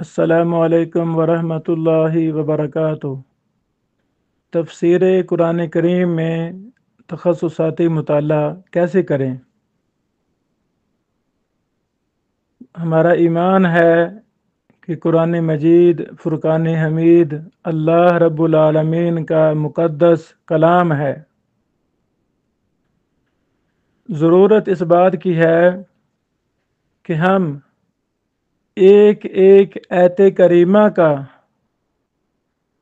السلام علیکم ورحمۃ اللہ وبرکاتہ۔ تفسیر قرآن کریم میں تخصصاتی مطالعہ کیسے کریں؟ ہمارا ایمان ہے کہ قرآن مجید فرقان حمید اللہ رب العالمین کا مقدس کلام ہے۔ ضرورت اس بات کی ہے کہ ہم ایک ایک آیت کریمہ کا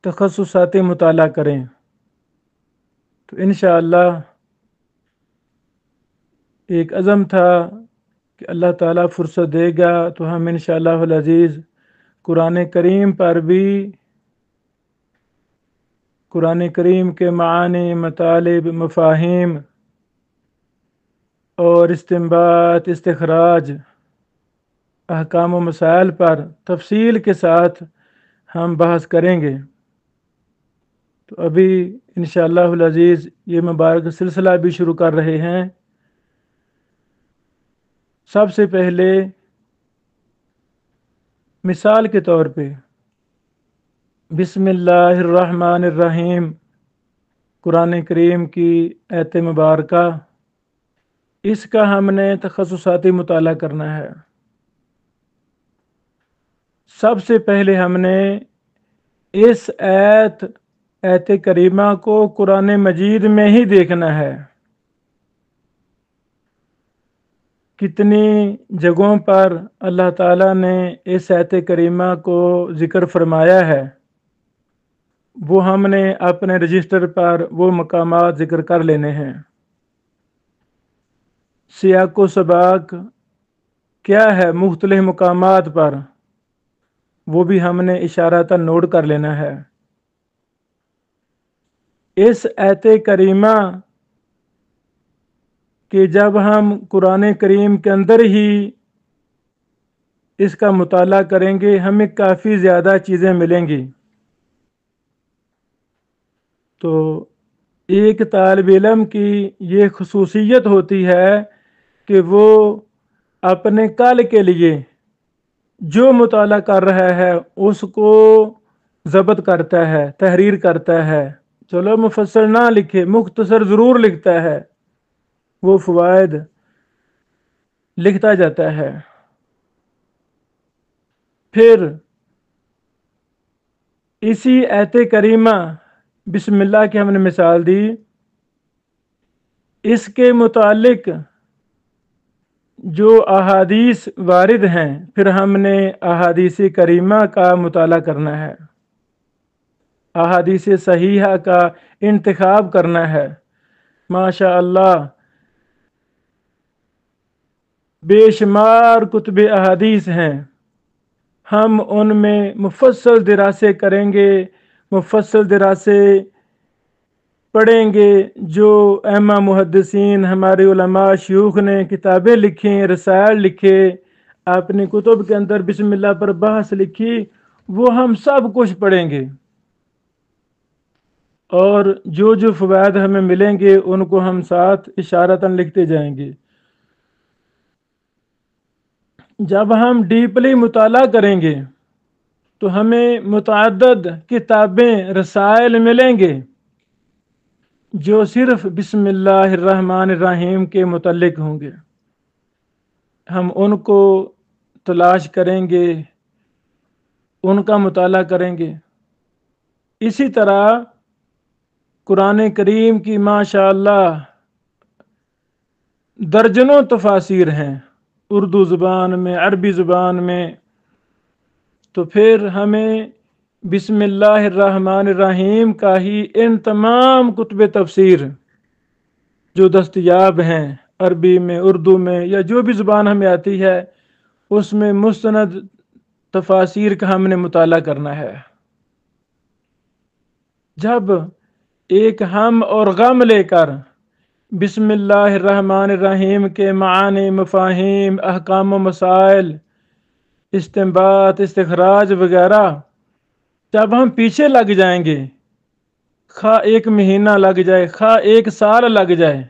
تخصصاتی مطالعہ کریں، تو انشاءاللہ ایک عزم تھا کہ اللہ تعالیٰ فرصت دے گا تو ہم انشاءاللہ العزیز قرآن کریم پر بھی قرآن کریم کے معانی، مطالب، مفاہیم اور استنباط، استخراج، احکام و مسائل پر تفصیل کے ساتھ ہم بحث کریں گے۔ تو ابھی انشاءاللہ العزیز یہ مبارک سلسلہ بھی شروع کر رہے ہیں۔ سب سے پہلے مثال کے طور پہ بسم اللہ الرحمن الرحیم قرآن کریم کی آیت مبارکہ، اس کا ہم نے تخصصاتی مطالعہ کرنا ہے۔ سب سے پہلے ہم نے اس آیت کریمہ کو قرآن مجید میں ہی دیکھنا ہے۔ کتنی جگہوں پر اللہ تعالیٰ نے اس آیت کریمہ کو ذکر فرمایا ہے، وہ ہم نے اپنے رجسٹر پر وہ مقامات ذکر کر لینے ہیں۔ سیاق و سباق کیا ہے مختلف مقامات پر، وہ بھی ہم نے اشارتاً نوٹ کر لینا ہے۔ اس آیت کریمہ کہ جب ہم قرآن کریم کے اندر ہی اس کا مطالعہ کریں گے ہمیں کافی زیادہ چیزیں ملیں گی۔ تو ایک طالب علم کی یہ خصوصیت ہوتی ہے کہ وہ اپنے کل کے لیے جو مطالعہ کر رہا ہے اس کو ضبط کرتا ہے، تحریر کرتا ہے۔ چلو مفصل نہ لکھے، مختصر ضرور لکھتا ہے، وہ فوائد لکھتا جاتا ہے۔ پھر اسی آیت کریمہ بسم اللہ کی ہم نے مثال دی، اس کے متعلق جو احادیث وارد ہیں پھر ہم نے احادیث کریمہ کا مطالعہ کرنا ہے، احادیث صحیحہ کا انتخاب کرنا ہے۔ ماشاء اللہ بے شمار کتب احادیث ہیں، ہم ان میں مفصل دراسے کریں گے، مفصل دراسے پڑھیں گے۔ جو ائمہ محدثین ہمارے علماء شیوخ نے کتابیں لکھیں، رسائل لکھے، اپنی کتب کے اندر بسم اللہ پر بحث لکھی، وہ ہم سب کچھ پڑھیں گے، اور جو فوائد ہمیں ملیں گے ان کو ہم ساتھ اشارتاً لکھتے جائیں گے۔ جب ہم ڈیپلی مطالعہ کریں گے تو ہمیں متعدد کتابیں، رسائل ملیں گے جو صرف بسم اللہ الرحمن الرحیم کے متعلق ہوں گے۔ ہم ان کو تلاش کریں گے، ان کا مطالعہ کریں گے۔ اسی طرح قرآن کریم کی ماشاء اللہ درجنوں تفاسیر ہیں، اردو زبان میں، عربی زبان میں۔ تو پھر ہمیں بسم اللہ الرحمن الرحیم کا ہی ان تمام کتب تفسیر جو دستیاب ہیں عربی میں، اردو میں، یا جو بھی زبان ہمیں آتی ہے، اس میں مستند تفاسیر کا ہم نے مطالعہ کرنا ہے۔ جب ایک ہم اور غم لے کر بسم اللہ الرحمن الرحیم کے معانی، مفاہیم، احکام و مسائل، استنباط، استخراج وغیرہ جب ہم پیچھے لگ جائیں گے، خواہ ایک مہینہ لگ جائے، خواہ ایک سال لگ جائے،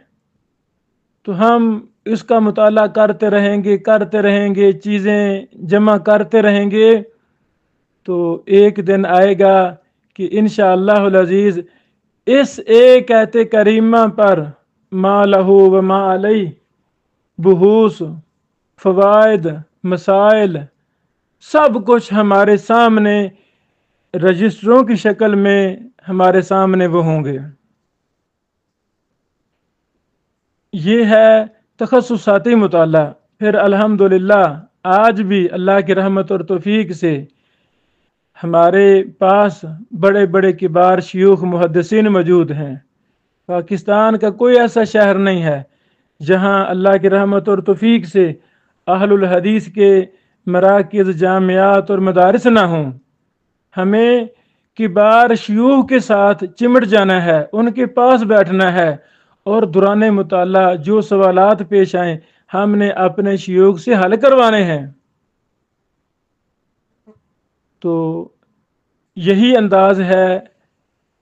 تو ہم اس کا مطالعہ کرتے رہیں گے، چیزیں جمع کرتے رہیں گے، تو ایک دن آئے گا کہ انشاءاللہ العزیز اس ایک آیت کریمہ پر ما لہو و ما علیہ بحوث، فوائد، مسائل، سب کچھ ہمارے سامنے رجسٹروں کی شکل میں ہمارے سامنے وہ ہوں گے۔ یہ ہے تخصصاتی مطالعہ۔ پھر الحمدللہ آج بھی اللہ کی رحمت اور توفیق سے ہمارے پاس بڑے بڑے کبار شیوخ محدثین موجود ہیں۔ پاکستان کا کوئی ایسا شہر نہیں ہے جہاں اللہ کی رحمت اور توفیق سے اہل الحدیث کے مراکز، جامعات اور مدارس نہ ہوں۔ ہمیں کبار شیوخ کے ساتھ چمٹ جانا ہے، ان کے پاس بیٹھنا ہے، اور دوران مطالعہ جو سوالات پیش آئیں ہم نے اپنے شیوخ سے حل کروانے ہیں۔ تو یہی انداز ہے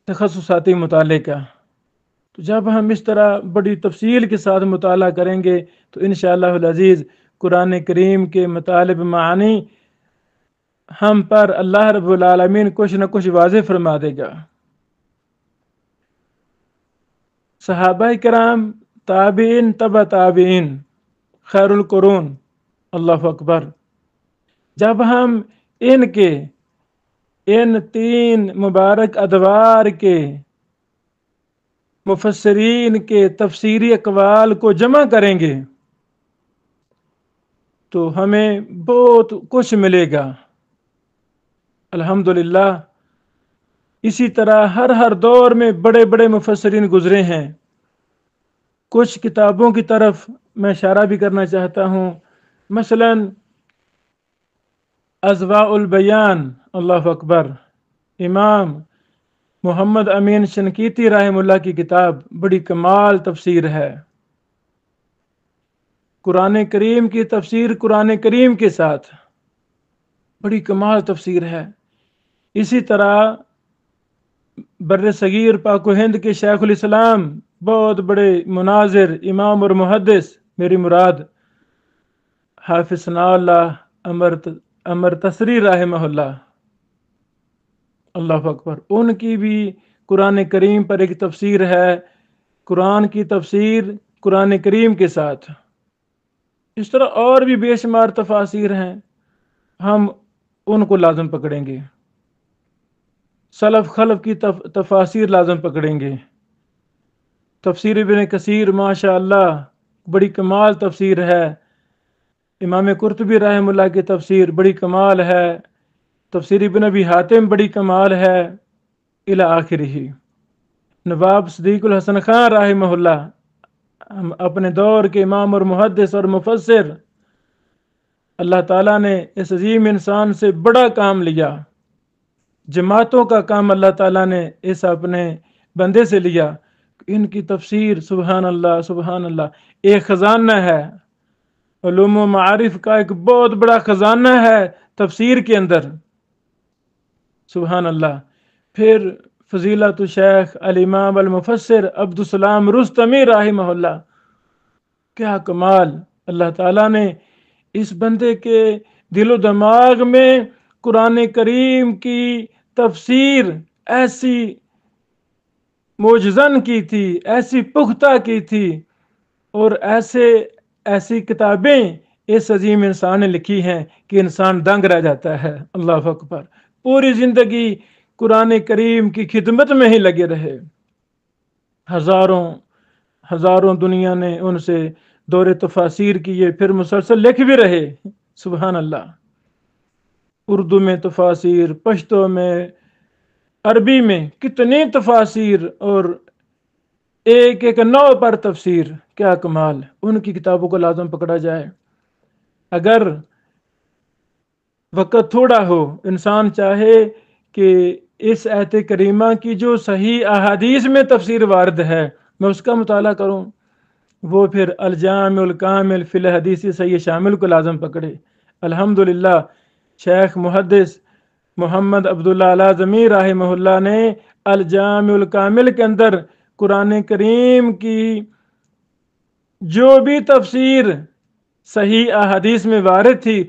تخصصاتی مطالعے کا۔ تو جب ہم اس طرح بڑی تفصیل کے ساتھ مطالعہ کریں گے تو انشاءاللہ العزیز قرآن کریم کے مطالب معانی ہم پر اللہ رب العالمین کچھ نہ کچھ واضح فرما دے گا۔ صحابہ کرام، تابعین، تبع تابعین، خیر القرون، اللہ اکبر، جب ہم ان تین مبارک ادوار کے مفسرین کے تفسیری اقوال کو جمع کریں گے تو ہمیں بہت کچھ ملے گا الحمدللہ۔ اسی طرح ہر دور میں بڑے بڑے مفسرین گزرے ہیں۔ کچھ کتابوں کی طرف میں اشارہ بھی کرنا چاہتا ہوں، مثلا اضواء البیان، اللہ اکبر، امام محمد امین شنقیطی رحمہ اللہ کی کتاب بڑی کمال تفسیر ہے۔ قرآن کریم کی تفسیر قرآن کریم کے ساتھ بڑی کمال تفسیر ہے۔ اسی طرح بر صغیر پاک و ہند کے شیخ الاسلام، بہت بڑے مناظر، امام اور محدث، میری مراد حافظ ثناء اللہ امر تسری رحمہ اللہ، اللہ اکبر، ان کی بھی قرآن کریم پر ایک تفسیر ہے، قرآن کی تفسیر قرآن کریم کے ساتھ۔ اس طرح اور بھی بے شمار تفاسیر ہیں، ہم ان کو لازم پکڑیں گے۔ سلف خلف کی تفاسیر لازم پکڑیں گے۔ تفسیر ابن کثیر ماشاء اللہ بڑی کمال تفسیر ہے۔ امام قرطبی رحمہ اللہ کی تفسیر بڑی کمال ہے۔ تفسیر ابن ابی حاتم بڑی کمال ہے، الی آخرہ۔ نواب صدیق الحسن خان رحمہ اللہ، ہم اپنے دور کے امام اور محدث اور مفسر، اللہ تعالیٰ نے اس عظیم انسان سے بڑا کام لیا، جماعتوں کا کام اللہ تعالیٰ نے اس اپنے بندے سے لیا۔ ان کی تفسیر سبحان اللہ سبحان اللہ ایک خزانہ ہے، علوم و معارف کا ایک بہت بڑا خزانہ ہے تفسیر کے اندر، سبحان اللہ۔ پھر فضیلت الشیخ الامام المفسر عبدالسلام رستمی رحمہ اللہ، کیا کمال! اللہ تعالیٰ نے اس بندے کے دل و دماغ میں قرآن کریم کی تفسیر ایسی معجزن کی تھی، ایسی پختہ کی تھی، اور ایسی کتابیں اس عظیم انسان نے لکھی ہیں کہ انسان دنگ رہ جاتا ہے، اللہ اکبر۔ پوری زندگی قرآن کریم کی خدمت میں ہی لگے رہے، ہزاروں دنیا نے ان سے دور تفاسیر کیے، پھر مسلسل لکھ بھی رہے، سبحان اللہ۔ اردو میں تفاسیر، پشتو میں، عربی میں کتنی تفاسیر، اور ایک ایک نو پر تفسیر، کیا کمال! ان کی کتابوں کو لازم پکڑا جائے۔ اگر وقت تھوڑا ہو، انسان چاہے کہ اس آیت کریمہ کی جو صحیح احادیث میں تفسیر وارد ہے میں اس کا مطالعہ کروں، وہ پھر الجامع الکامل فی الحدیث صحیح شامل کو لازم پکڑے۔ الحمدللہ شیخ محدث محمد عبداللہ الاعظمی رحمہ اللہ نے الجامع الکامل کے اندر قرآن کریم کی جو بھی تفسیر صحیح احادیث میں وارد تھی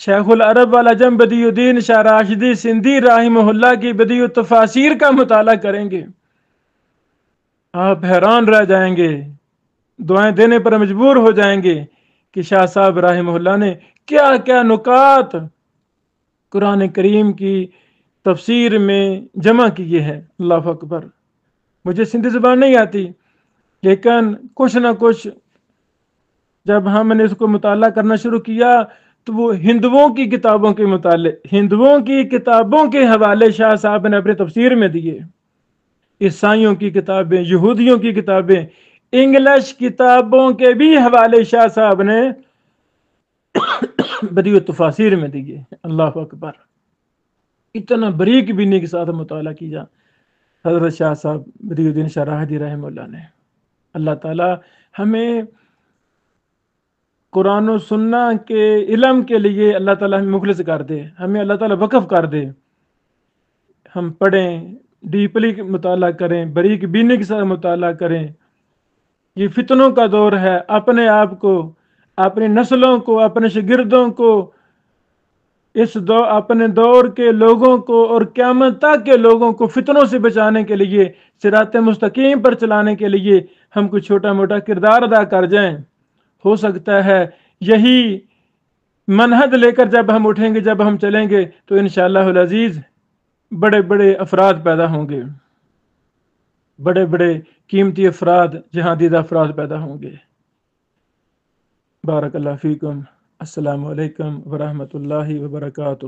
شیخ العرب والعجم بدیع الدین شاہ راشدی سندھی رحمہ اللہ کی بدیع التفاسیر کا مطالعہ کریں گے، آپ حیران رہ جائیں گے، دعائیں دینے پر مجبور ہو جائیں گے کہ شاہ صاحب رحمہ اللہ نے کیا کیا نکات قرآن کریم کی تفسیر میں جمع کیے ہیں۔ اللہ اکبر۔ مجھے سندھی زبان نہیں آتی، لیکن کچھ نہ کچھ جب ہم نے اس کو مطالعہ کرنا شروع کیا تو وہ ہندوؤں کی کتابوں کے ہندوؤں کی کتابوں کے حوالے شاہ صاحب نے اپنے تفسیر میں دیے، عیسائیوں کی کتابیں، یہودیوں کی کتابیں، انگلش کتابوں کے بھی حوالے شاہ صاحب نے بدیع التفاسیر میں دیے۔ اللہ اکبر۔ اتنا باریک بینی کے ساتھ مطالعہ کیا حضرت شاہ صاحب بدیع الدین شاہ راشدی رحمہ اللہ نے۔ اللہ تعالی ہمیں قرآن و سنہ کے علم کے لیے اللہ تعالیٰ ہمیں مخلص کر دے، ہمیں اللہ تعالیٰ وقف کر دے، ہم پڑھیں، ڈیپلی مطالعہ کریں، باریک بینی کے ساتھ مطالعہ کریں۔ یہ فتنوں کا دور ہے، اپنے آپ کو، اپنی نسلوں کو، اپنے شاگردوں کو، اپنے دور کے لوگوں کو اور قیامت تک کے لوگوں کو فتنوں سے بچانے کے لیے، صراط مستقیم پر چلانے کے لیے ہم کوئی چھوٹا موٹا کردار ادا کر جائیں۔ ہو سکتا ہے یہی منہج لے کر جب ہم اٹھیں گے، جب ہم چلیں گے تو انشاءاللہ العزیز بڑے بڑے افراد پیدا ہوں گے، بڑے بڑے قیمتی افراد، جہاندیدہ افراد پیدا ہوں گے۔ بارک اللہ فیکم۔ السلام علیکم ورحمۃ اللہ وبرکاتہ۔